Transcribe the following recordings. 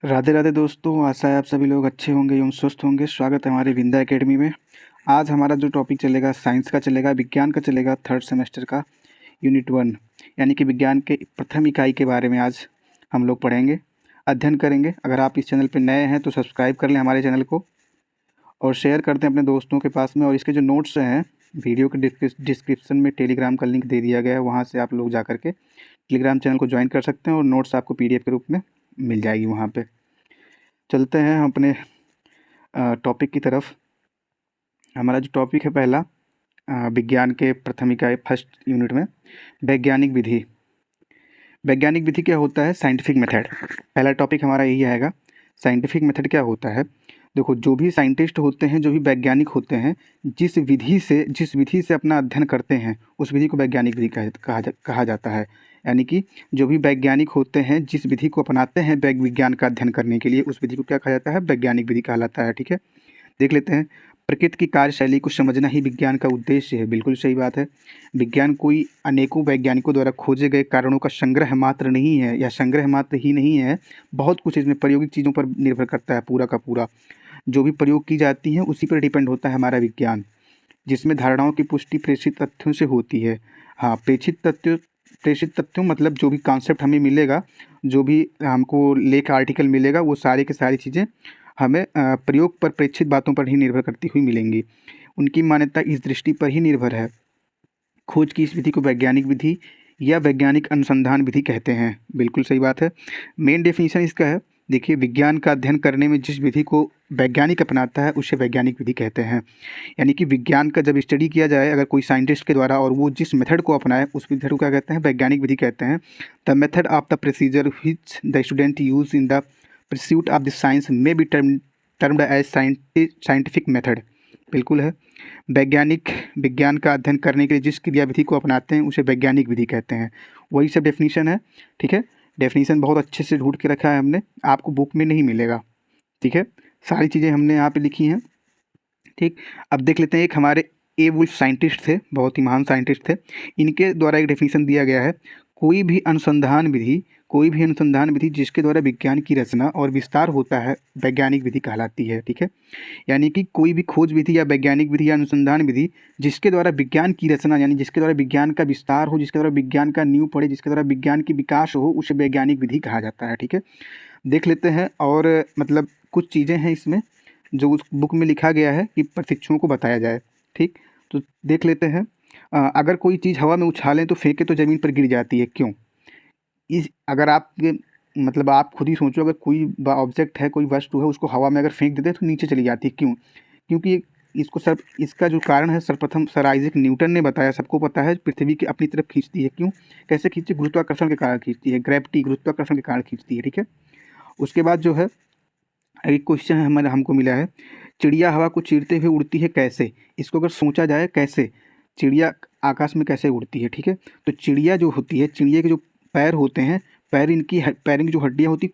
राधे राधे दोस्तों, आशा है आप सभी लोग अच्छे होंगे एवं स्वस्थ होंगे। स्वागत है हमारे विंध्या एकेडमी में। आज हमारा जो टॉपिक चलेगा साइंस का चलेगा, विज्ञान का चलेगा, थर्ड सेमेस्टर का यूनिट 1 यानी कि विज्ञान के प्रथम इकाई के बारे में आज हम लोग पढ़ेंगे, अध्ययन करेंगे। अगर आप इस चैनल पर नए हैं तो सब्सक्राइब कर लें हमारे चैनल को और शेयर करते हैं अपने दोस्तों के पास में। और इसके जो नोट्स हैं, वीडियो के डिस्क्रिप्शन में टेलीग्राम का लिंक दे दिया गया है, वहाँ से आप लोग जा करके टेलीग्राम चैनल को ज्वाइन कर सकते हैं और नोट्स आपको PDF के रूप में मिल जाएगी वहाँ पे। चलते हैं हम अपने टॉपिक की तरफ। हमारा जो टॉपिक है पहला, विज्ञान के प्रथम इकाई फर्स्ट यूनिट में वैज्ञानिक विधि। वैज्ञानिक विधि क्या होता है? Scientific method. पहला टॉपिक हमारा यही आएगा, साइंटिफिक मेथड क्या होता है। देखो, जो भी साइंटिस्ट होते हैं, जो भी वैज्ञानिक होते हैं, जिस विधि से अपना अध्ययन करते हैं उस विधि को वैज्ञानिक विधि कहा जाता है। यानी कि जो भी वैज्ञानिक होते हैं, जिस विधि को अपनाते हैं विज्ञान का अध्ययन करने के लिए, उस विधि को क्या कहा जाता है? वैज्ञानिक विधि कहलाता है। ठीक है, देख लेते हैं। प्रकृति की कार्यशैली को समझना ही विज्ञान का उद्देश्य है। बिल्कुल सही बात है। विज्ञान कोई अनेकों वैज्ञानिकों द्वारा खोजे गए कारणों का संग्रह मात्र नहीं है, या संग्रह मात्र ही नहीं है, बहुत कुछ इसमें प्रायोगिक चीज़ों पर निर्भर करता है। पूरा का पूरा जो भी प्रयोग की जाती हैं उसी पर डिपेंड होता है हमारा विज्ञान, जिसमें धारणाओं की पुष्टि प्रेषित तथ्यों से होती है। हाँ, प्रेषित तथ्यों मतलब जो भी कॉन्सेप्ट हमें मिलेगा, जो भी हमको लेख आर्टिकल मिलेगा, वो सारी की सारी चीज़ें हमें प्रयोग पर प्रेक्षित बातों पर ही निर्भर करती हुई मिलेंगी। उनकी मान्यता इस दृष्टि पर ही निर्भर है। खोज की इस विधि को वैज्ञानिक विधि या वैज्ञानिक अनुसंधान विधि कहते हैं। बिल्कुल सही बात है। मेन डेफिनेशन इसका है, देखिए, विज्ञान का अध्ययन करने में जिस विधि को वैज्ञानिक अपनाता है उसे वैज्ञानिक विधि कहते हैं। यानी कि विज्ञान का जब स्टडी किया जाए अगर कोई साइंटिस्ट के द्वारा, और वो जिस मेथड को अपनाए उस मेथड को क्या कहते हैं? वैज्ञानिक विधि कहते हैं। The method of the procedure which the student use in the pursuit of the science may be termed as scientific method. बिल्कुल है। वैज्ञानिक विज्ञान का अध्ययन करने के लिए जिस क्रिया विधि को अपनाते हैं उसे वैज्ञानिक विधि कहते हैं। वही सब डेफिनेशन है। ठीक है, डेफिनेशन बहुत अच्छे से ढूंढ के रखा है हमने, आपको बुक में नहीं मिलेगा। ठीक है, सारी चीज़ें हमने यहाँ पे लिखी हैं। ठीक, अब देख लेते हैं। एक हमारे ए वुल्फ साइंटिस्ट थे, बहुत ही महान साइंटिस्ट थे। इनके द्वारा एक डेफिनेशन दिया गया है, कोई भी अनुसंधान विधि जिसके द्वारा विज्ञान की रचना और विस्तार होता है वैज्ञानिक विधि कहलाती है। ठीक है, यानी कि कोई भी खोज विधि या वैज्ञानिक विधि या अनुसंधान विधि जिसके द्वारा विज्ञान की रचना, यानी जिसके द्वारा विज्ञान का विस्तार हो, जिसके द्वारा विज्ञान का नींव पड़े, जिसके द्वारा विज्ञान की विकास हो, उसे वैज्ञानिक विधि कहा जाता है। ठीक है, देख लेते हैं। और मतलब कुछ चीज़ें हैं इसमें जो उस बुक में लिखा गया है कि प्रशिक्षुओं को बताया जाए। ठीक, तो देख लेते हैं। अगर कोई चीज़ हवा में उछालें तो फेंके तो ज़मीन पर गिर जाती है, क्यों? इस अगर आपके मतलब आप खुद ही सोचो, अगर कोई ऑब्जेक्ट है, कोई वस्तु है, उसको हवा में अगर फेंक देते हैं तो नीचे चली जाती है, क्यों? क्योंकि इसका जो कारण है सर्वप्रथम सर आइजैक न्यूटन ने बताया। सबको पता है, पृथ्वी की अपनी तरफ खींचती है। क्यों? कैसे खींचती है? गुरुत्वाकर्षण के कारण खींचती है। ग्रेविटी, गुरुत्वाकर्षण के कारण खींचती है। ठीक है, उसके बाद जो है एक क्वेश्चन है हमारा, हमको मिला है, चिड़िया हवा को चीरते हुए उड़ती है कैसे? इसको अगर सोचा जाए, कैसे चिड़िया आकाश में कैसे उड़ती है? ठीक है, तो चिड़िया जो होती है, चिड़िया के जो पैर होते हैं, पैर की जो हड्डियाँ होती हैं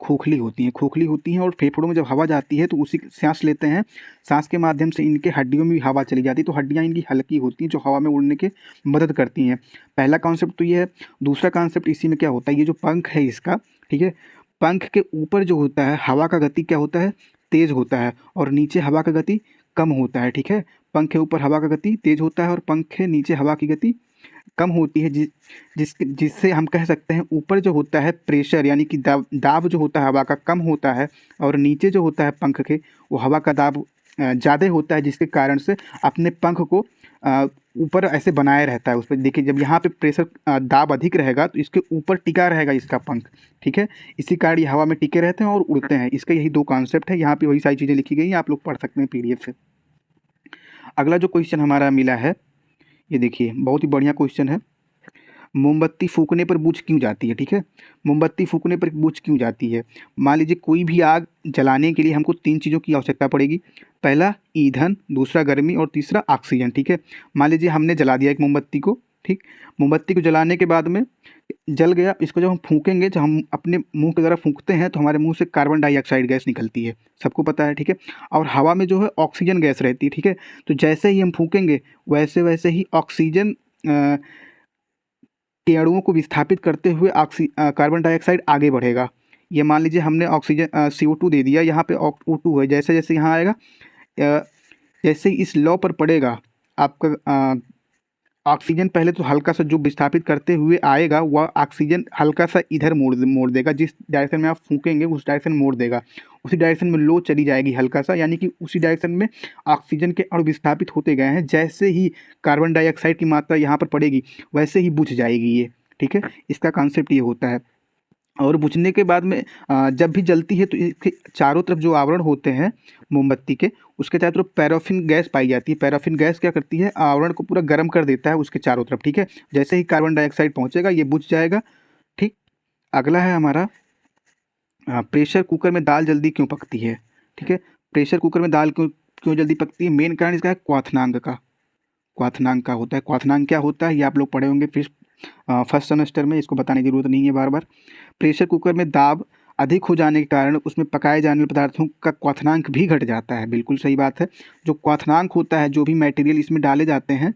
खोखली होती हैं और फेफड़ों में जब हवा जाती है तो उसी सांस लेते हैं। सांस के माध्यम से इनके हड्डियों में भी हवा चली जाती है, तो हड्डियाँ इनकी हल्की होती हैं जो हवा में उड़ने के मदद करती हैं। पहला कॉन्सेप्ट तो ये है। दूसरा कॉन्सेप्ट इसी में क्या होता है, ये जो पंख है इसका, ठीक है, पंख के ऊपर जो होता है हवा का गति क्या होता है? तेज होता है, और नीचे हवा का गति कम होता है। ठीक है, पंख के ऊपर हवा का गति तेज होता है और पंख के नीचे हवा की गति कम होती है, जिससे हम कह सकते हैं ऊपर जो होता है प्रेशर, यानी कि दाब जो होता है हवा का कम होता है, और नीचे जो होता है पंख के, वो हवा का दाब ज़्यादा होता है, जिसके कारण से अपने पंख को ऊपर ऐसे बनाए रहता है। उस पर देखिए, जब यहाँ पे प्रेशर दाब अधिक रहेगा तो इसके ऊपर टिका रहेगा इसका पंख। ठीक है, इसी कारण ये हवा में टिके रहते हैं और उड़ते हैं। इसका यही दो कॉन्सेप्ट है। यहाँ पे वही सारी चीज़ें लिखी गई हैं, आप लोग पढ़ सकते हैं PDF से। अगला जो क्वेश्चन हमारा मिला है, ये देखिए, बहुत ही बढ़िया क्वेश्चन है। मोमबत्ती फूकने पर बुझ क्यों जाती है? ठीक है, मोमबत्ती फूकने पर बुझ क्यों जाती है? मान लीजिए कोई भी आग जलाने के लिए हमको 3 चीज़ों की आवश्यकता पड़ेगी। पहला ईंधन, दूसरा गर्मी और तीसरा ऑक्सीजन। ठीक है, मान लीजिए हमने जला दिया एक मोमबत्ती को। ठीक, मोमबत्ती को जलाने के बाद में जल गया, इसको जब हम फूकेंगे, जब हम अपने मुंह के द्वारा फूकते हैं तो हमारे मुंह से कार्बन डाइऑक्साइड गैस निकलती है, सबको पता है। ठीक है, और हवा में जो है ऑक्सीजन गैस रहती है। ठीक है, तो जैसे ही हम फूकेंगे वैसे वैसे ही ऑक्सीजन के अणुओं को विस्थापित करते हुए कार्बन डाइऑक्साइड आगे बढ़ेगा। ये मान लीजिए हमने ऑक्सीजन CO2 दे दिया, यहाँ पे O2 है, जैसे जैसे यहाँ आएगा जैसे इस लॉ पर पड़ेगा आपका ऑक्सीजन पहले तो हल्का सा जो विस्थापित करते हुए आएगा वह ऑक्सीजन हल्का सा इधर मोड़ देगा, जिस डायरेक्शन में आप फूकेंगे उस डायरेक्शन मोड़ देगा, उसी डायरेक्शन में लो चली जाएगी हल्का सा, यानी कि उसी डायरेक्शन में ऑक्सीजन के अणु विस्थापित होते गए हैं। जैसे ही कार्बन डाइऑक्साइड की मात्रा यहाँ पर पड़ेगी वैसे ही बुझ जाएगी ये, ठीक है। इसका कॉन्सेप्ट ये होता है। और बुझने के बाद में जब भी जलती है तो इसके चारों तरफ जो आवरण होते हैं मोमबत्ती के, उसके चारों तरफ पैराफिन गैस पाई जाती है। पैराफिन गैस क्या करती है, आवरण को पूरा गर्म कर देता है उसके चारों तरफ, ठीक है। जैसे ही कार्बन डाइऑक्साइड पहुंचेगा ये बुझ जाएगा, ठीक। अगला है हमारा प्रेशर कुकर में दाल जल्दी क्यों पकती है, ठीक है। प्रेशर कुकर में दाल क्यों क्यों जल्दी पकती है, मेन कारण इसका है क्वाथनांक का। क्वाथनांक का होता है, क्वाथनांक क्या होता है ये आप लोग पढ़े होंगे फिर फर्स्ट सेमेस्टर में, इसको बताने की जरूरत नहीं है बार बार। प्रेशर कुकर में दाब अधिक हो जाने के कारण उसमें पकाए जाने वाले पदार्थों का क्वाथनांक भी घट जाता है। बिल्कुल सही बात है। जो क्वाथनांक होता है, जो भी मटेरियल इसमें डाले जाते हैं,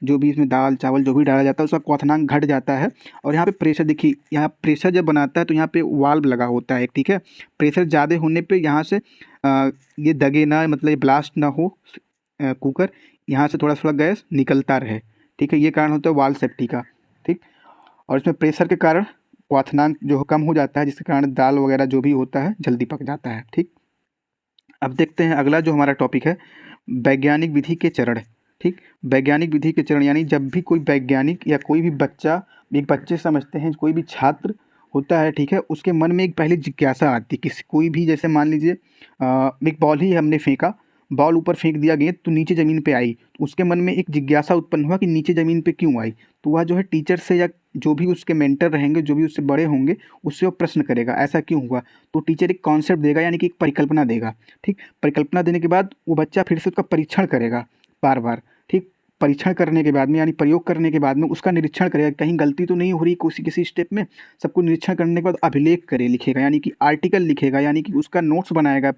जो भी इसमें दाल चावल जो भी डाला जाता है उसका क्वाथनांक घट जाता है। और यहाँ पे प्रेशर देखिए, यहाँ प्रेशर जब बनाता है तो यहाँ पे वाल्व लगा होता है, ठीक है। प्रेशर ज़्यादा होने पे यहाँ से ये दगे ना, मतलब ये ब्लास्ट ना हो कुकर, यहाँ से थोड़ा थोड़ा गैस निकलता रहे, ठीक है। ये कारण होता है वाल्व सेफ्टी का, ठीक। और इसमें प्रेशर के कारण क्वाथनांक जो कम हो जाता है, जिसके कारण दाल वगैरह जो भी होता है जल्दी पक जाता है, ठीक। अब देखते हैं अगला जो हमारा टॉपिक है, वैज्ञानिक विधि के चरण, ठीक। वैज्ञानिक विधि के चरण यानी जब भी कोई वैज्ञानिक या कोई भी बच्चा, एक बच्चे समझते हैं, कोई भी छात्र होता है, ठीक है, उसके मन में एक पहले जिज्ञासा आती है। किसी कोई भी, जैसे मान लीजिए एक बॉल ही हमने फेंका, बॉल ऊपर फेंक दिया गेंद तो नीचे ज़मीन पे आई, तो उसके मन में एक जिज्ञासा उत्पन्न हुआ कि नीचे ज़मीन पे क्यों आई। तो वह जो है टीचर से या जो भी उसके मेंटर रहेंगे, जो भी उससे बड़े होंगे, उससे वो प्रश्न करेगा ऐसा क्यों हुआ। तो टीचर एक कॉन्सेप्ट देगा, यानी कि एक परिकल्पना देगा, ठीक। परिकल्पना देने के बाद वो बच्चा फिर से उसका परीक्षण करेगा बार बार, ठीक। परीक्षण करने के बाद में यानी प्रयोग करने के बाद में उसका निरीक्षण करेगा, कहीं गलती तो नहीं हो रही किसी स्टेप में। सबको निरीक्षण करने के बाद अभिलेख करे लिखेगा, यानी कि आर्टिकल लिखेगा, यानी कि उसका नोट्स बनाएगा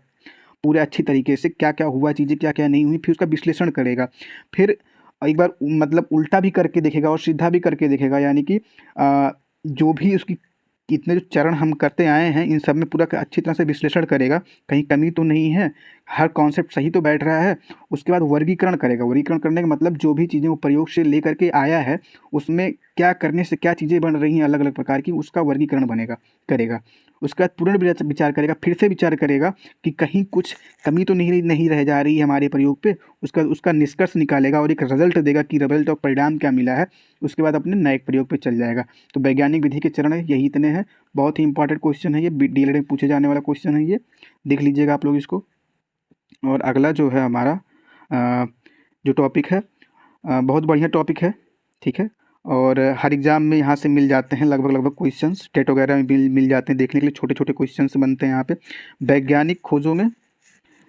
पूरे अच्छी तरीके से, क्या क्या हुआ, चीज़ें क्या क्या नहीं हुई, फिर उसका विश्लेषण करेगा। फिर एक बार मतलब उल्टा भी करके देखेगा और सीधा भी करके देखेगा, यानी कि जो भी उसकी इतने जो चरण हम करते आए हैं इन सब में पूरा अच्छी तरह से विश्लेषण करेगा, कहीं कमी तो नहीं है, हर कॉन्सेप्ट सही तो बैठ रहा है। उसके बाद वर्गीकरण करेगा। वर्गीकरण करने का मतलब जो भी चीज़ें वो प्रयोग से ले करके आया है उसमें क्या करने से क्या चीज़ें बन रही हैं अलग अलग प्रकार की, उसका वर्गीकरण करेगा। उसके बाद पूर्ण विचार करेगा, फिर से विचार करेगा कि कहीं कुछ कमी तो नहीं रह जा रही है हमारे प्रयोग पे। उसका निष्कर्ष निकालेगा और एक रिजल्ट देगा कि रिजल्ट और परिणाम क्या मिला है। उसके बाद अपने नए प्रयोग पे चल जाएगा। तो वैज्ञानिक विधि के चरण यही इतने हैं। बहुत ही इंपॉर्टेंट क्वेश्चन है ये, डीएलएड में पूछे जाने वाला क्वेश्चन है ये, देख लीजिएगा आप लोग इसको। और अगला जो है हमारा जो टॉपिक है बहुत बढ़िया टॉपिक है, ठीक है। और हर एग्ज़ाम में यहाँ से मिल जाते हैं लगभग क्वेश्चंस, टेट वगैरह में मिल जाते हैं, देखने के लिए छोटे छोटे क्वेश्चंस बनते हैं यहाँ पे। वैज्ञानिक खोजों में,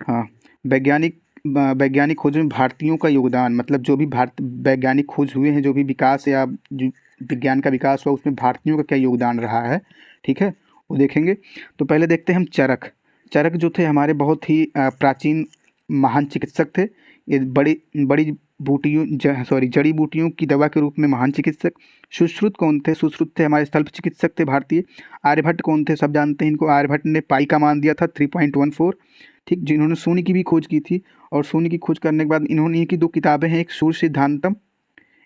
हाँ, वैज्ञानिक खोज में भारतीयों का योगदान, मतलब जो भी वैज्ञानिक खोज हुए हैं, जो भी विकास या जो विज्ञान का विकास हुआ उसमें भारतीयों का क्या योगदान रहा है, ठीक है, वो देखेंगे। तो पहले देखते हैं हम चरक। चरक जो थे हमारे बहुत ही प्राचीन महान चिकित्सक थे। ये बड़ी जड़ी बूटियों की दवा के रूप में महान चिकित्सक। सुश्रुत कौन थे? सुश्रुत थे हमारे स्थल चिकित्सक थे भारतीय। आर्यभट्ट कौन थे? सब जानते हैं इनको। आर्यभट्ट ने पाई का मान दिया था 3.14, ठीक, जिन्होंने शून्य की भी खोज की थी। और शून्य की खोज करने के बाद इन्होंने इनकी दो किताबें हैं, एक सूर्य सिद्धांतम,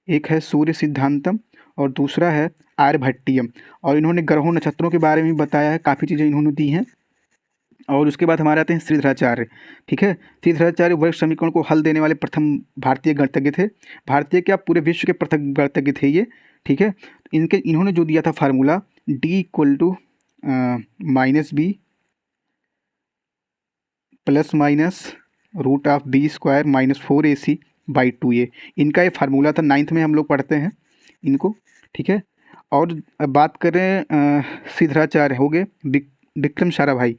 एक है सूर्य सिद्धांतम और दूसरा है आर्यभट्टियम। और इन्होंने ग्रहों नक्षत्रों के बारे में बताया है, काफ़ी चीज़ें इन्होंने दी हैं। और उसके बाद हमारे आते हैं श्रीधराचार्य, ठीक है। श्रीधराचार्य वर्ग समीकरण को हल देने वाले प्रथम भारतीय गणितज्ञ थे। भारतीय क्या, पूरे विश्व के प्रथम गणितज्ञ थे ये, ठीक है। इन्होंने जो दिया था फार्मूला D=-B +- √B² -4AC/2A। इनका ये फार्मूला था, 9th में हम लोग पढ़ते हैं इनको, ठीक है। और अब बात करें श्रीधराचार्य हो गए, विक्रम साराभाई।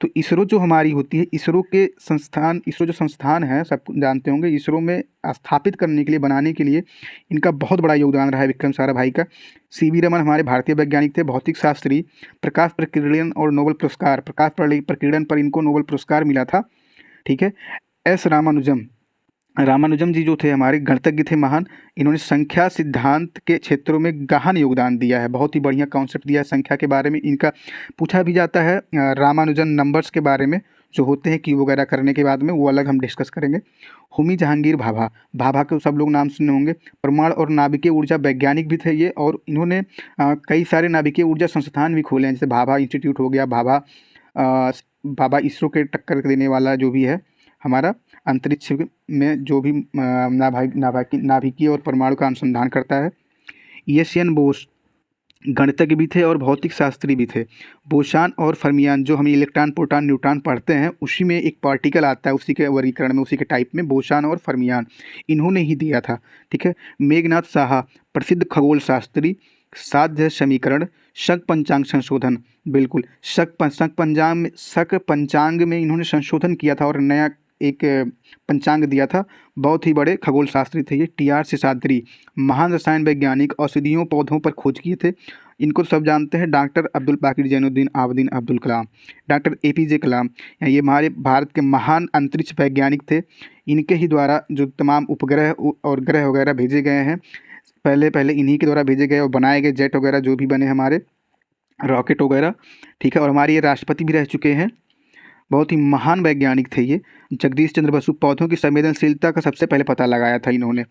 तो इसरो जो हमारी होती है, इसरो जो संस्थान है सब जानते होंगे, इसरो में स्थापित करने के लिए, बनाने के लिए इनका बहुत बड़ा योगदान रहा है विक्रम साराभाई का। CV रमन हमारे भारतीय वैज्ञानिक थे, भौतिक शास्त्री। प्रकाश प्रकीर्णन और नोबेल पुरस्कार, प्रकाश प्रकीर्णन पर इनको नोबेल पुरस्कार मिला था, ठीक है। S रामानुजम रामानुजम जी जो थे हमारे गणितज्ञ थे महान। इन्होंने संख्या सिद्धांत के क्षेत्रों में गहन योगदान दिया है। बहुत ही बढ़िया कॉन्सेप्ट दिया है संख्या के बारे में। इनका पूछा भी जाता है रामानुजन नंबर्स के बारे में जो होते हैं क्यूब वगैरह करने के बाद में, वो अलग हम डिस्कस करेंगे। होमी जहांगीर भाभा, भाभा के सब लोग नाम सुने होंगे। परमाणु और नाभिकीय ऊर्जा वैज्ञानिक भी थे ये, और इन्होंने कई सारे नाभिकीय ऊर्जा संस्थान भी खोले हैं, जैसे भाभा इंस्टीट्यूट हो गया, भाभा इसरो के टक्कर देने वाला जो भी है हमारा अंतरिक्ष में जो भी नाभिकीय और परमाणु का अनुसंधान करता है। एशियन बोस गणितज्ञ भी थे और भौतिक शास्त्री भी थे। बोसान और फर्मियान, जो हम इलेक्ट्रॉन प्रोटॉन न्यूट्रॉन पढ़ते हैं, उसी में एक पार्टिकल आता है, उसी के वर्गीकरण में, उसी के टाइप में बोसान और फर्मियान इन्होंने ही दिया था। ठीक है। मेघनाथ साहा प्रसिद्ध खगोल शास्त्री, साध्य समीकरण, शक पंचांग संशोधन, बिल्कुल शक पंचांग में इन्होंने संशोधन किया था और नया एक पंचांग दिया था। बहुत ही बड़े खगोल शास्त्री थे ये। टी आर शेषाद्री महान रसायन वैज्ञानिक, औषधियों पौधों पर खोज किए थे। इनको सब जानते हैं। डॉक्टर अब्दुल बाकिर जैनुद्दीन आबदीन अब्दुल कलाम, डॉक्टर APJ कलाम, ये हमारे भारत के महान अंतरिक्ष वैज्ञानिक थे। इनके ही द्वारा जो तमाम उपग्रह और ग्रह वगैरह भेजे गए हैं, पहले इन्हीं के द्वारा भेजे गए और बनाए गए जेट वगैरह जो भी बने हमारे रॉकेट वगैरह। ठीक है। और हमारे ये राष्ट्रपति भी रह चुके हैं। बहुत ही महान वैज्ञानिक थे ये। जगदीश चंद्र बसु, पौधों की संवेदनशीलता का सबसे पहले पता लगाया था इन्होंने।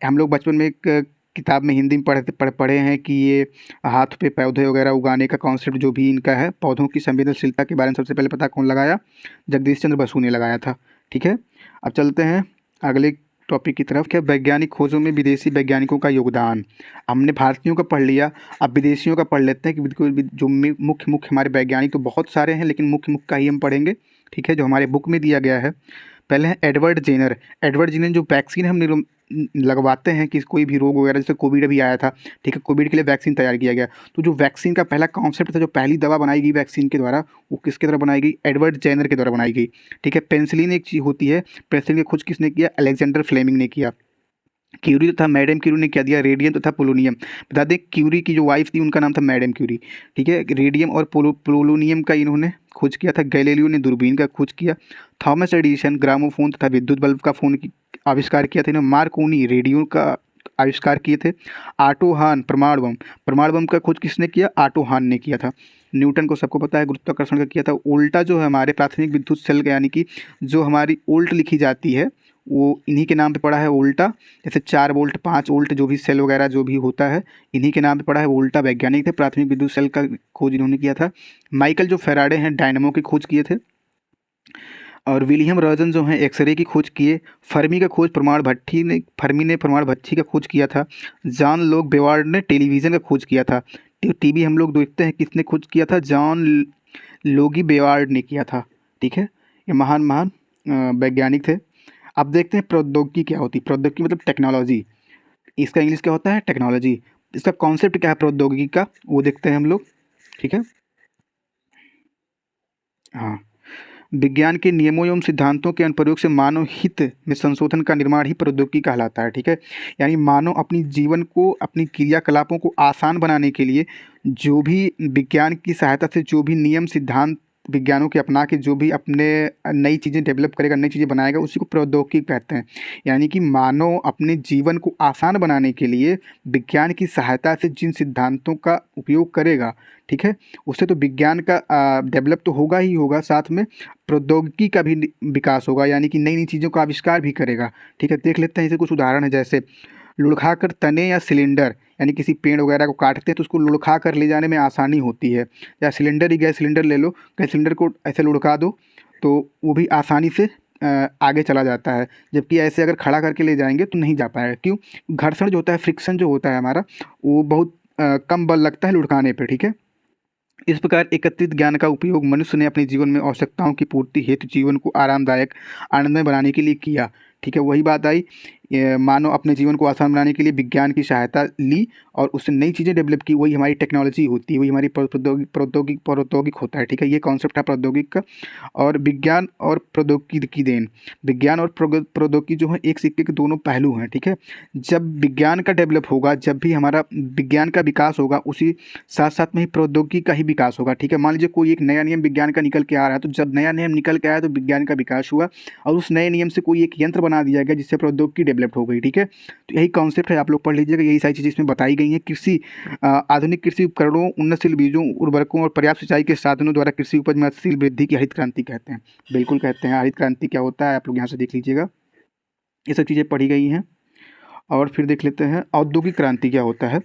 हम लोग बचपन में एक किताब में हिंदी में पढ़े हैं कि ये हाथ पे पौधे वगैरह उगाने का कॉन्सेप्ट जो भी इनका है, पौधों की संवेदनशीलता के बारे में सबसे पहले पता कौन लगाया? जगदीश चंद्र बसु ने लगाया था। ठीक है। अब चलते हैं अगले टॉपिक की तरफ। क्या वैज्ञानिक खोजों में विदेशी वैज्ञानिकों का योगदान। हमने भारतीयों का पढ़ लिया, अब विदेशियों का पढ़ लेते हैं कि जो मुख्य हमारे वैज्ञानिक तो बहुत सारे हैं, लेकिन मुख्य का ही हम पढ़ेंगे। ठीक है। जो हमारे बुक में दिया गया है, पहले है एडवर्ड जेनर। एडवर्ड जेनर जो वैक्सीन हम लगवाते हैं कि कोई भी रोग वगैरह, जैसे कोविड अभी आया था, ठीक है, कोविड के लिए वैक्सीन तैयार किया गया, तो जो वैक्सीन का पहला कॉन्सेप्ट था, जो पहली दवा बनाई गई वैक्सीन के द्वारा, वो किसके द्वारा बनाई गई? एडवर्ड जेनर के द्वारा बनाई गई। ठीक है। पेंसिलिन एक चीज़ होती है, पेंसिलिन की खोज किसने किया? अलेक्जेंडर फ्लेमिंग ने किया। क्यूरी तथा मैडम क्यूरी ने क्या दिया? रेडियम तथा पोलोनियम। बता दें क्यूरी की जो वाइफ थी उनका नाम था मैडम क्यूरी। ठीक है। रेडियम और पोलोनियम का इन्होंने खोज किया था। गैलीलियो ने दूरबीन का खोज किया। थॉमस एडिसन ग्रामोफोन तथा विद्युत बल्ब का आविष्कार किया था इन्होंने। मार्कोनी रेडियो का आविष्कार किए थे। आटो हान परमाणु बम का खोज किसने किया? आटो हान ने किया था। न्यूटन को सबको पता है, गुरुत्वाकर्षण का किया था। उल्टा जो है हमारे प्राथमिक विद्युत सेल का, यानी कि जो हमारी उल्ट लिखी जाती है, वो इन्हीं के नाम पे पड़ा है उल्टा। जैसे 4 वोल्ट 5 वोल्ट जो भी सेल वगैरह जो भी होता है, इन्हीं के नाम पे पड़ा है। वो उल्टा वैज्ञानिक थे, प्राथमिक विद्युत सेल का खोज इन्होंने किया था। माइकल जो फैराडे हैं डायनमो की खोज किए थे। और विलियम रॉजन जो हैं एक्सरे की खोज किए। फर्मी का खोज फर्मी ने परमाणु भट्ठी का खोज किया था। जॉन लोग बेवार्ड ने टेलीविज़न का खोज किया था। टीवी हम लोग देखते हैं, किसने खोज किया था? जॉन लोगी बेवार्ड ने किया था। ठीक है। ये महान वैज्ञानिक थे। अब देखते हैं प्रौद्योगिकी क्या होती है। प्रौद्योगिकी मतलब टेक्नोलॉजी, इसका इंग्लिश क्या होता है? टेक्नोलॉजी। इसका कॉन्सेप्ट क्या है प्रौद्योगिकी का, वो देखते हैं हम लोग। ठीक है। हाँ, विज्ञान के नियमों एवं सिद्धांतों के अनुप्रयोग से मानव हित में संशोधन का निर्माण ही प्रौद्योगिकी कहलाता है। ठीक है। यानी मानव अपनी जीवन को, अपनी क्रियाकलापों को आसान बनाने के लिए जो भी विज्ञान की सहायता से जो भी नियम सिद्धांत विज्ञानों के अपना के जो भी अपने नई चीज़ें डेवलप करेगा, नई चीज़ें बनाएगा, उसी को प्रौद्योगिकी कहते हैं। यानी कि मानव अपने जीवन को आसान बनाने के लिए विज्ञान की सहायता से जिन सिद्धांतों का उपयोग करेगा, ठीक है, उससे तो विज्ञान का डेवलप तो होगा ही होगा, साथ में प्रौद्योगिकी का भी विकास होगा, यानी कि नई नई चीज़ों का आविष्कार भी करेगा। ठीक है। देख लेते हैं इसे कुछ उदाहरण है। जैसे लुढ़का कर तने या सिलेंडर, यानी किसी पेड़ वगैरह को काटते हैं तो उसको लुढ़का कर ले जाने में आसानी होती है। या सिलेंडर ही, गैस सिलेंडर ले लो, गैस सिलेंडर को ऐसे लुढ़का दो तो वो भी आसानी से आगे चला जाता है। जबकि ऐसे अगर खड़ा करके ले जाएंगे तो नहीं जा पाएगा। क्यों? घर्षण जो होता है, फ्रिक्शन जो होता है हमारा, वो बहुत कम बल लगता है लुढ़काने पर। ठीक है। इस प्रकार एकत्रित ज्ञान का उपयोग मनुष्य ने अपने जीवन में आवश्यकताओं की पूर्ति हेतु जीवन को आरामदायक आनंदमय बनाने के लिए किया। ठीक है। वही बात आई, मानव अपने जीवन को आसान बनाने के लिए विज्ञान की सहायता ली और उससे नई चीज़ें डेवलप की। वही हमारी टेक्नोलॉजी होती है, वही हमारी प्रौद्योगिक होता है। ठीक है। ये कॉन्सेप्ट है प्रौद्योगिक का। और विज्ञान और प्रौद्योगिकी की देन, विज्ञान और प्रौद्योगिकी जो है एक सिक्के के दोनों पहलू हैं। ठीक है। जब विज्ञान का डेवलप होगा, जब भी हमारा विज्ञान का विकास होगा, उसी साथ साथ में ही प्रौद्योगिकी का ही विकास होगा। ठीक है। मान लीजिए कोई एक नया नियम विज्ञान का निकल के आ रहा है, तो जब नया नियम निकल के आया तो विज्ञान का विकास हुआ, और उस नए नियम से कोई एक यंत्र बना दिया गया जिससे प्रौद्योगिकी डेवलप हो गई। ठीक है, तो यही कॉन्सेप्ट है, आप लोग पढ़ लीजिएगा। यही सारी चीज़ें इसमें बताई गई हैं। कृषि आधुनिक कृषि उपकरणों, उन्नतशील बीजों, उर्वरकों और पर्याप्त सिंचाई के साधनों द्वारा कृषि उपज में गतिशील वृद्धि की हरित क्रांति कहते हैं। बिल्कुल कहते हैं। हरित क्रांति क्या होता है आप लोग यहाँ से देख लीजिएगा, ये सब चीज़ें पढ़ी गई हैं। और फिर देख लेते हैं औद्योगिक क्रांति क्या होता है।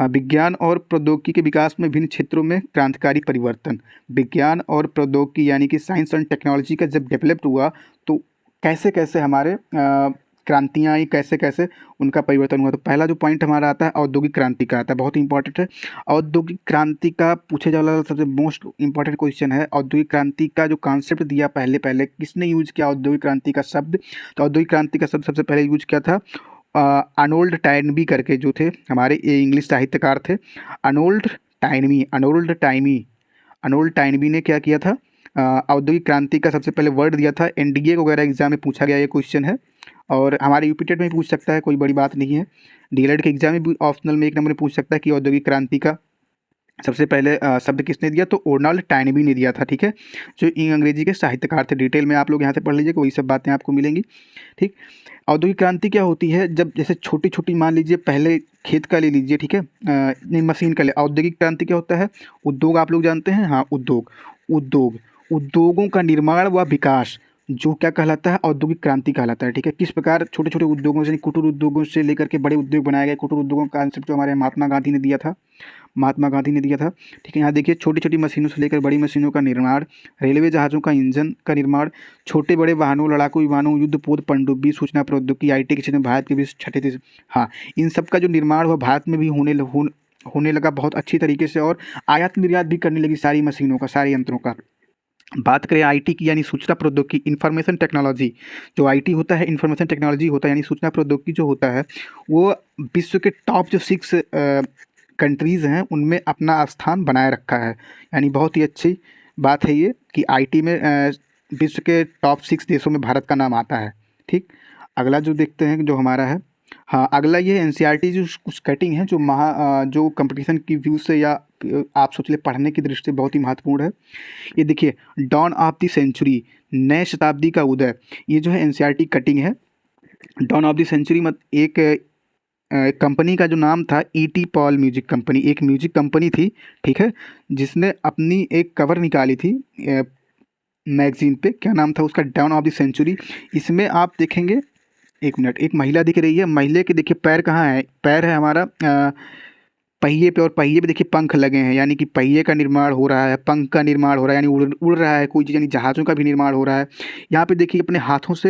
विज्ञान और प्रौद्योगिकी के विकास में विभिन्न क्षेत्रों में क्रांतिकारी परिवर्तन। विज्ञान और प्रौद्योगिकी यानी कि साइंस एंड टेक्नोलॉजी का जब डेवलप्ड हुआ तो कैसे कैसे हमारे क्रांतियाँ आई, कैसे कैसे उनका परिवर्तन हुआ। तो पहला जो पॉइंट हमारा आता है औद्योगिक क्रांति का आता है, बहुत इंपॉर्टेंट है। औद्योगिक क्रांति का पूछे जाने वाला सबसे मोस्ट इंपॉर्टेंट क्वेश्चन है, औद्योगिक क्रांति का जो कॉन्सेप्ट दिया पहले पहले किसने यूज किया औद्योगिक क्रांति का शब्द। तो औद्योगिक क्रांति का शब्द सबसे पहले यूज किया था अर्नोल्ड टाइनबी करके जो थे हमारे ये इंग्लिश साहित्यकार थे। अर्नोल्ड टाइनबी ने क्या किया था, औद्योगिक क्रांति का सबसे पहले वर्ड दिया था। एनडीए वगैरह एग्जाम में पूछा गया ये क्वेश्चन है, और हमारे यूपी टेट में भी पूछ सकता है, कोई बड़ी बात नहीं है। डीएलएड के एग्जाम में भी ऑप्शनल में 1 नंबर में पूछ सकता है कि औद्योगिक क्रांति का सबसे पहले शब्द किसने दिया, तो अर्नोल्ड टाइनबी ने दिया था। ठीक है, जो अंग्रेजी के साहित्यकार थे। डिटेल में आप लोग यहाँ से पढ़ लीजिएगा, वही सब बातें आपको मिलेंगी। ठीक, औद्योगिक क्रांति क्या होती है, जब जैसे छोटी छोटी मान लीजिए पहले खेत का ले लीजिए, ठीक है, नहीं मशीन का ले। औद्योगिक क्रांति क्या होता है, उद्योग आप लोग जानते हैं, हाँ उद्योगों का निर्माण व विकास जो क्या कहलाता है, औद्योगिक क्रांति कहलाता है। ठीक है, किस प्रकार छोटे छोटे उद्योगों से, कुटीर उद्योगों से लेकर के बड़े उद्योग बनाए गए। कुटीर उद्योगों का कॉन्सेप्ट जो हमारे महात्मा गांधी ने दिया था। ठीक है, यहाँ देखिए छोटी छोटी मशीनों से लेकर बड़ी मशीनों का निर्माण, रेलवे जहाज़ों का इंजन का निर्माण, छोटे बड़े वाहनों, लड़ाकू विमानों, युद्धपोत, पनडुब्बी, सूचना प्रौद्योगिकी, आईटी के क्षेत्र में भारत के बीच छठे देश। हाँ, इन सब का जो निर्माण हुआ भारत में भी होने लगा बहुत अच्छी तरीके से, और आयात निर्यात भी करने लगी सारी मशीनों का, सारे यंत्रों का। बात करें आईटी की यानी सूचना प्रौद्योगिकी, इंफॉर्मेशन टेक्नोलॉजी, जो आईटी होता है इंफॉर्मेशन टेक्नोलॉजी होता है, यानी सूचना प्रौद्योगिकी जो होता है वो विश्व के टॉप जो 6 कंट्रीज़ हैं उनमें अपना स्थान बनाए रखा है। यानी बहुत ही अच्छी बात है ये कि आईटी में विश्व के टॉप 6 देशों में भारत का नाम आता है। ठीक, अगला जो देखते हैं जो हमारा है, हाँ अगला ये एनसीईआरटी जो कुछ कटिंग है, जो कंपटीशन की व्यू से या आप सोच ले पढ़ने की दृष्टि से बहुत ही महत्वपूर्ण है। ये देखिए डॉन ऑफ द सेंचुरी, नए शताब्दी का उदय, ये जो है एनसीईआरटी कटिंग है। डॉन ऑफ द सेंचुरी एक कंपनी का जो नाम था ईटी पॉल म्यूजिक कंपनी, एक म्यूजिक कंपनी थी। ठीक है, जिसने अपनी एक कवर निकाली थी मैगजीन पे, क्या नाम था उसका, डॉन ऑफ द सेंचुरी। इसमें आप देखेंगे, एक मिनट, एक महिला दिख रही है। महिला के देखिए पैर कहाँ है, पैर है हमारा पहिए पे, और पहिए पे देखिए पंख लगे हैं, यानी कि पहिए का निर्माण हो रहा है, पंख का निर्माण हो रहा है, यानी उड़ रहा है कोई चीज़, यानी जहाज़ों का भी निर्माण हो रहा है। यहाँ पे देखिए अपने हाथों से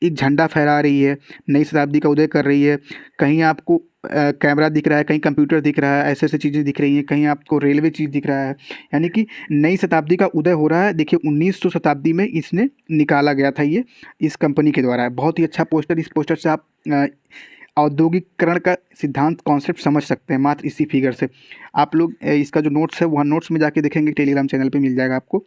एक झंडा फहरा रही है, नई शताब्दी का उदय कर रही है। कहीं आपको कैमरा दिख रहा है, कहीं कंप्यूटर दिख रहा है, ऐसे ऐसे चीज़ें दिख रही हैं, कहीं आपको रेलवे चीज़ दिख रहा है, यानी कि नई शताब्दी का उदय हो रहा है। देखिए 1900 शताब्दी में इसने निकाला गया था ये, इस कंपनी के द्वारा। बहुत ही अच्छा पोस्टर, इस पोस्टर से आप औद्योगिकरण का सिद्धांत कॉन्सेप्ट समझ सकते हैं मात्र इसी फिगर से। आप लोग इसका जो नोट्स है वह नोट्स में जाके देखेंगे, टेलीग्राम चैनल पे मिल जाएगा आपको।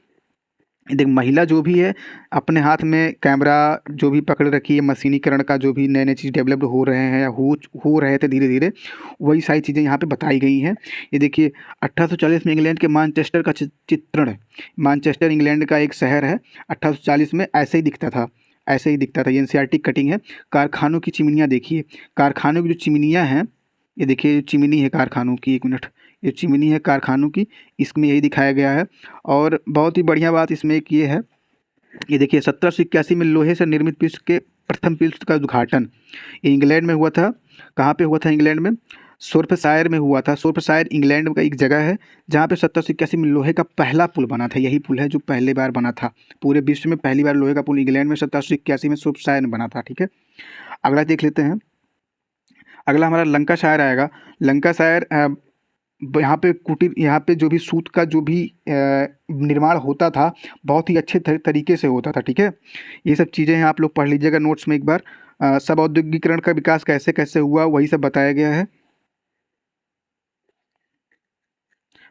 देख महिला जो भी है अपने हाथ में कैमरा जो भी पकड़ रखी है, मशीनीकरण का जो भी नए नए चीज़ डेवलप्ड हो रहे हैं या हो रहे थे धीरे धीरे, वही सारी चीज़ें यहाँ पे बताई गई हैं। ये देखिए 1840 में इंग्लैंड के मानचेस्टर का चित्रण है। मानचेस्टर इंग्लैंड का एक शहर है। 1840 में ऐसे ही दिखता था, ऐसे ही दिखता था। ये एनसीईआरटी कटिंग है। कारखानों की चिमनियाँ देखिए, कारखानों की जो चिमनियाँ हैं, ये देखिए चिमनी है कारखानों की, एक मिनट, ये चिमनी है कारखानों की, इसमें यही दिखाया गया है। और बहुत ही बढ़िया बात इसमें एक ये है, ये देखिए 1781 में लोहे से निर्मित विश्व के प्रथम पुल का उद्घाटन ये इंग्लैंड में हुआ था। कहाँ पे हुआ था, इंग्लैंड में, शोर्फशायर में हुआ था। शोर्फशायर इंग्लैंड का एक जगह है जहाँ पे 1781 में लोहे का पहला पुल बना था। यही पुल है जो पहली बार बना था पूरे विश्व में, पहली बार लोहे का पुल इंग्लैंड में 1781 में शोर्फशायर में बना था। ठीक है, अगला देख लेते हैं। अगला हमारा लंकाशायर आएगा। लंकाशायर यहाँ पे कुटीर, यहाँ पे जो भी सूत का जो भी निर्माण होता था बहुत ही अच्छे तरीके से होता था। ठीक है, ये सब चीज़ें हैं, आप लोग पढ़ लीजिएगा नोट्स में एक बार। सब औद्योगिकरण का विकास कैसे कैसे हुआ वही सब बताया गया है।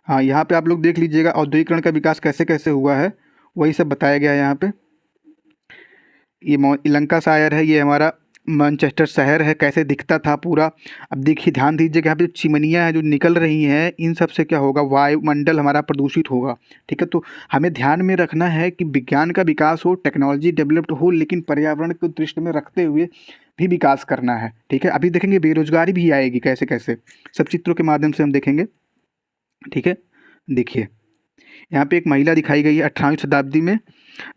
हाँ, यहाँ पे आप लोग देख लीजिएगा औद्योगिकरण का विकास कैसे कैसे हुआ है, वही सब बताया गया है यहाँ पे। ये लंकाशायर है, ये हमारा मैनचेस्टर शहर है कैसे दिखता था पूरा। अब देखिए ध्यान दीजिए कि यहाँ पे जो चिमनियाँ हैं जो निकल रही हैं, इन सब से क्या होगा, वायुमंडल हमारा प्रदूषित होगा। ठीक है, तो हमें ध्यान में रखना है कि विज्ञान का विकास हो, टेक्नोलॉजी डेवलप्ड हो, लेकिन पर्यावरण को दृष्टि में रखते हुए भी विकास करना है। ठीक है, अभी देखेंगे बेरोजगारी भी आएगी कैसे कैसे, सब चित्रों के माध्यम से हम देखेंगे। ठीक है, देखिए यहाँ पे एक महिला दिखाई गई है 18वीं शताब्दी में।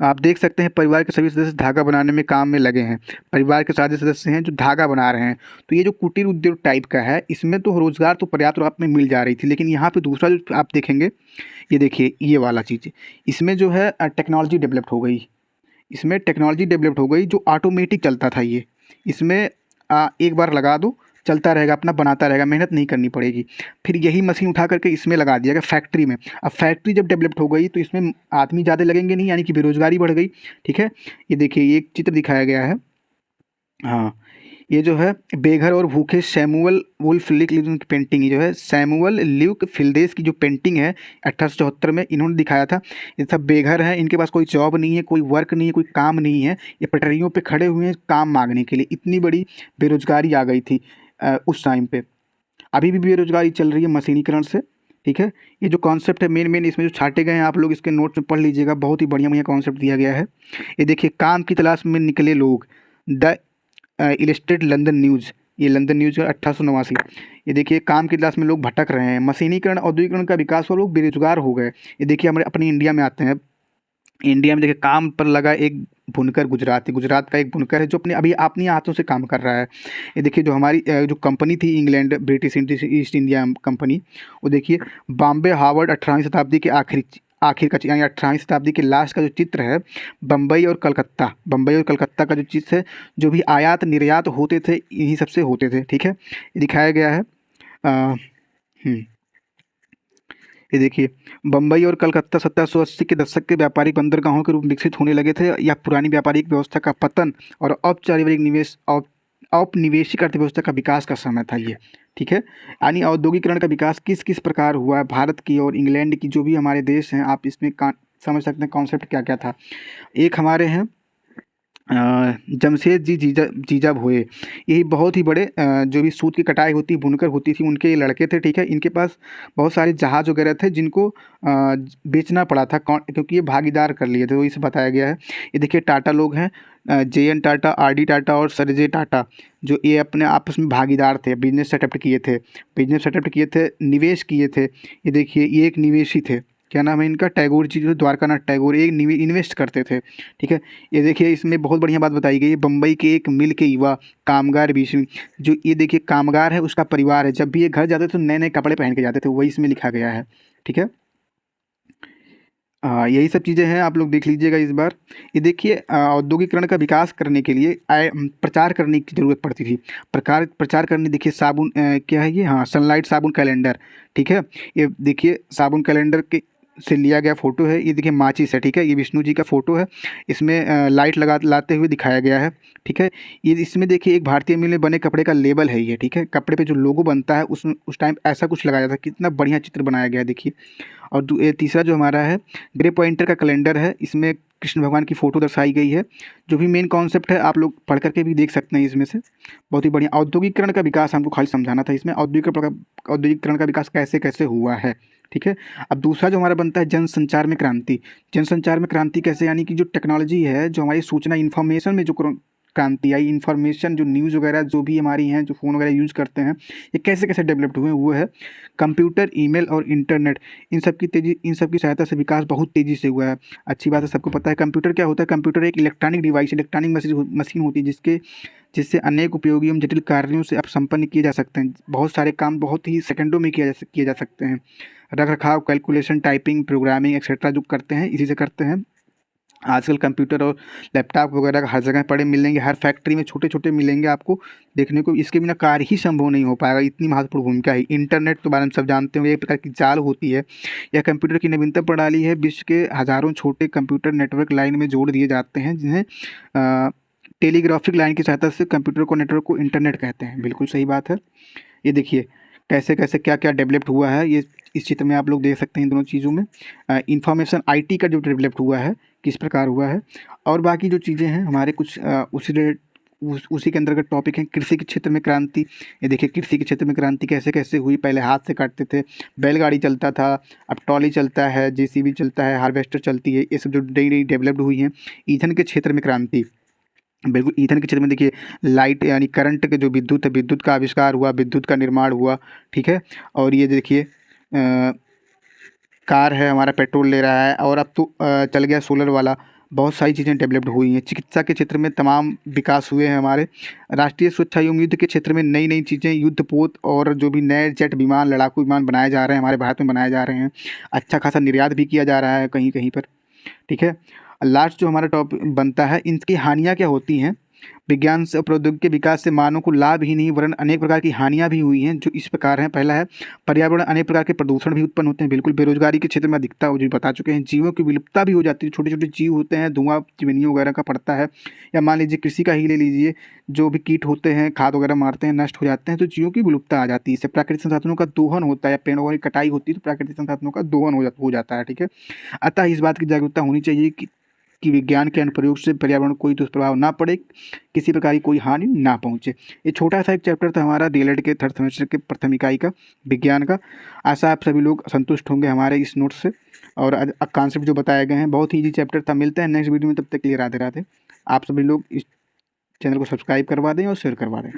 आप देख सकते हैं परिवार के सभी सदस्य धागा बनाने में काम में लगे हैं। परिवार के सारे सदस्य हैं जो धागा बना रहे हैं। तो ये जो कुटीर उद्योग टाइप का है, इसमें तो रोजगार तो पर्याप्त रूप में मिल जा रही थी, लेकिन यहाँ पे दूसरा जो आप देखेंगे, ये देखिए ये वाला चीज़, इसमें जो है टेक्नोलॉजी डेवलप्ड हो गई। इसमें टेक्नोलॉजी डेवलप्ड हो गई जो ऑटोमेटिक चलता था ये। इसमें एक बार लगा दो, चलता रहेगा, अपना बनाता रहेगा, मेहनत नहीं करनी पड़ेगी। फिर यही मशीन उठा करके इसमें लगा दिया गया फैक्ट्री में। अब फैक्ट्री जब डेवलप्ड हो गई तो इसमें आदमी ज़्यादा लगेंगे नहीं, यानी कि बेरोजगारी बढ़ गई। ठीक है, ये देखिए ये एक चित्र दिखाया गया है। हाँ, ये जो है बेघर और भूखे सैमुअल वुल्फ लिक की पेंटिंग, ये जो है सैमुअल ल्यूक फिल्डेस की जो पेंटिंग है 1874 में इन्होंने दिखाया था। ये सब बेघर हैं, इनके पास कोई जॉब नहीं है, कोई वर्क नहीं है, कोई काम नहीं है, ये पटरियों पे खड़े हुए हैं काम मांगने के लिए। इतनी बड़ी बेरोजगारी आ गई थी उस टाइम पे। अभी भी बेरोजगारी चल रही है मशीनीकरण से। ठीक है, ये जो कॉन्सेप्ट है मेन मेन इसमें जो छाटे गए हैं, आप लोग इसके नोट्स में पढ़ लीजिएगा, बहुत ही बढ़िया बढ़िया कॉन्सेप्ट दिया गया है। ये देखिए काम की तलाश में निकले लोग, द इलस्ट्रेट लंदन न्यूज़, ये लंदन न्यूज़ है 1889। ये देखिए काम की तलाश में लोग भटक रहे हैं, मशीनीकरण औद्योगिकरण का विकास और लोग बेरोजगार हो गए। ये देखिए हमारे अपनी इंडिया में आते हैं। इंडिया में देखिए काम पर लगा एक बुनकर गुजरात का एक बुनकर है जो अपने अभी अपनी हाथों से काम कर रहा है। ये देखिए जो हमारी जो कंपनी थी England British east India company, वो देखिए बॉम्बे हार्वर्ड 18वीं शताब्दी के आखिर का यानी 18वीं शताब्दी के लास्ट का जो चित्र है, बम्बई और कलकत्ता का जो चित्र है, जो भी आयात निर्यात होते थे इन्हीं सबसे होते थे। ठीक है, ये दिखाया गया है। ये देखिए बम्बई और कलकत्ता 1780 के दशक के व्यापारिक बंदरगाहों के रूप में विकसित होने लगे थे। यह पुरानी व्यापारिक व्यवस्था का पतन और औपनिवेशिक अर्थव्यवस्था का विकास का समय था ये। ठीक है, यानी औद्योगिकरण का विकास किस किस प्रकार हुआ है भारत की और इंग्लैंड की, जो भी हमारे देश हैं, आप इसमें समझ सकते हैं कॉन्सेप्ट क्या क्या था। एक हमारे हैं जमशेद जीजा भोये, यही बहुत ही बड़े जो भी सूत की कटाई होती बुनकर होती थी, उनके ये लड़के थे। ठीक है, इनके पास बहुत सारे जहाज वगैरह थे जिनको बेचना पड़ा था क्योंकि ये भागीदार कर लिए थे, तो इसे बताया गया है। ये देखिए टाटा लोग हैं, JN टाटा, RD टाटा और सरजे टाटा, जो ये अपने आपस में भागीदार थे, बिजनेस सेटअप किए थे, निवेश किए थे। ये देखिए ये एक निवेशी थे, क्या नाम है इनका, टैगोर जी, जो द्वारकानाथ टैगोर, एक इन्वेस्ट करते थे। ठीक है, ये देखिए इसमें बहुत बढ़िया बात बताई गई है, बम्बई के एक मिल के युवा कामगार बीच में, जो ये देखिए कामगार है उसका परिवार है, जब भी ये घर जाते थे तो नए नए कपड़े पहन के जाते थे, वही इसमें लिखा गया है। ठीक है, यही सब चीज़ें हैं, आप लोग देख लीजिएगा इस बार। ये देखिए औद्योगिकरण का विकास करने के लिए प्रचार करने की ज़रूरत पड़ती थी। प्रचार करने, देखिए साबुन क्या है ये, हाँ सनलाइट साबुन कैलेंडर। ठीक है, ये देखिए साबुन कैलेंडर के से लिया गया फ़ोटो है। ये देखिए माचिस है। ठीक है, ये विष्णु जी का फ़ोटो है, इसमें लाइट लाते हुए दिखाया गया है। ठीक है, ये इसमें देखिए एक भारतीय मिल में बने कपड़े का लेबल है ये। ठीक है, कपड़े पे जो लोगो बनता है उस टाइम ऐसा कुछ लगाया था, कितना बढ़िया चित्र बनाया गया है देखिए। और तीसरा जो हमारा है ग्रे पॉइंटर का कैलेंडर है, इसमें कृष्ण भगवान की फ़ोटो दर्शाई गई है। जो भी मेन कॉन्सेप्ट है आप लोग पढ़ करके भी देख सकते हैं इसमें से, बहुत ही बढ़िया। औद्योगिकरण का विकास हमको खाली समझाना था इसमें, औद्योगिकरण का विकास कैसे कैसे हुआ है। ठीक है, अब दूसरा जो हमारा बनता है जनसंचार में क्रांति कैसे, यानी कि जो टेक्नोलॉजी है, जो हमारी सूचना इन्फॉर्मेशन में जो क्रांति आई, इन्फॉर्मेशन जो न्यूज़ वगैरह जो भी हमारी हैं, जो फ़ोन वगैरह यूज़ करते हैं, ये कैसे कैसे डेवलप्ड हुए, वो है कंप्यूटर, ईमेल और इंटरनेट। इन सब की सहायता से विकास बहुत तेज़ी से हुआ है। अच्छी बात है, सबको पता है कंप्यूटर क्या होता है। कंप्यूटर एक इलेक्ट्रॉनिक डिवाइस, इलेक्ट्रॉनिक मशीन होती है जिससे अनेक उपयोगी एवं जटिल कार्यों से आप संपन्न किए जा सकते हैं। बहुत सारे काम बहुत ही सेकंडों में किए जा सकते हैं। रख रखाव, कैलकुलेशन, टाइपिंग, प्रोग्रामिंग एक्सेट्रा जो करते हैं इसी से करते हैं। आजकल कंप्यूटर और लैपटॉप वगैरह हर जगह पड़े मिलेंगे, हर फैक्ट्री में छोटे छोटे मिलेंगे आपको देखने को। इसके बिना कार्य ही संभव नहीं हो पाएगा, इतनी महत्वपूर्ण भूमिका है। इंटरनेट के बारे में सब जानते होंगे, एक प्रकार की जाल होती है। यह कंप्यूटर की नवीनतम प्रणाली है, विश्व के हज़ारों छोटे कंप्यूटर नेटवर्क लाइन में जोड़ दिए जाते हैं, जिन्हें टेलीग्राफिक लाइन की सहायता से कंप्यूटर को नेटवर्क को इंटरनेट कहते हैं। बिल्कुल सही बात है। ये देखिए कैसे कैसे क्या क्या डेवलप्ड हुआ है, ये इस चित्र में आप लोग देख सकते हैं। इन दोनों चीज़ों में इंफॉर्मेशन IT का जो डेवलप्ड हुआ है किस प्रकार हुआ है, और बाकी जो चीज़ें हैं हमारे कुछ उसी के अंतर्गत टॉपिक है कृषि के क्षेत्र में क्रांति। ये देखिए कृषि के क्षेत्र में क्रांति कैसे कैसे हुई। पहले हाथ से काटते थे, बैलगाड़ी चलता था, अब ट्रॉली चलता है, जेसीबी चलता है, हार्वेस्टर चलती है। ये सब जो नई नई डेवलप्ड हुई हैं। ईंधन के क्षेत्र में क्रांति, बिल्कुल ईंधन के क्षेत्र में देखिए लाइट यानी करंट के जो विद्युत है, विद्युत का आविष्कार हुआ, विद्युत का निर्माण हुआ, ठीक है। और ये देखिए कार है हमारा पेट्रोल ले रहा है, और अब तो चल गया सोलर वाला। बहुत सारी चीज़ें डेवलप्ड हुई हैं। चिकित्सा के क्षेत्र में तमाम विकास हुए हैं हमारे। राष्ट्रीय सुरक्षा एवं युद्ध के क्षेत्र में नई नई चीज़ें, युद्धपोत और जो भी नए जेट विमान, लड़ाकू विमान बनाए जा रहे हैं, हमारे भारत में बनाए जा रहे हैं। अच्छा खासा निर्यात भी किया जा रहा है कहीं कहीं पर, ठीक है। लास्ट जो हमारा टॉपिक बनता है, इनकी हानियाँ क्या होती हैं। विज्ञान से और प्रौद्योगिकी के विकास से मानव को लाभ ही नहीं वरन अनेक प्रकार की हानियाँ भी हुई हैं, जो इस प्रकार हैं। पहला है पर्यावरण, अनेक प्रकार के प्रदूषण भी उत्पन्न होते हैं। बिल्कुल बेरोजगारी के क्षेत्र में अधिकता हो, जो बता चुके हैं। जीवों की विलुप्तता भी हो जाती है। छोटे छोटे जीव होते हैं, धुआं चिमनियों वगैरह का पड़ता है। या मान लीजिए कृषि का ही ले लीजिए, जो भी कीट होते हैं, खाद वगैरह मारते हैं, नष्ट हो जाते हैं, तो जीवों की विलुप्तता आ जाती है। इससे प्राकृतिक संसाधनों का दोहन होता है, पेड़ों की कटाई होती है तो प्राकृतिक संसाधनों का दोहन हो जाता है, ठीक है। अतः इस बात की जागरूकता होनी चाहिए कि विज्ञान के अनुप्रयोग से पर्यावरण को कोई दुष्प्रभाव ना पड़े, किसी प्रकार की कोई हानि ना पहुंचे। ये छोटा सा एक चैप्टर था हमारा डीएलएड के 3rd सेमेस्टर के प्रथम इकाई का विज्ञान का। आशा आप सभी लोग संतुष्ट होंगे हमारे इस नोट से, और कॉन्सेप्ट जो बताए गए हैं बहुत ही ईजी चैप्टर था। मिलते हैं नेक्स्ट वीडियो में, तब तक के लिए राधे राधे। आप सभी लोग इस चैनल को सब्सक्राइब करवा दें और शेयर करवा दें।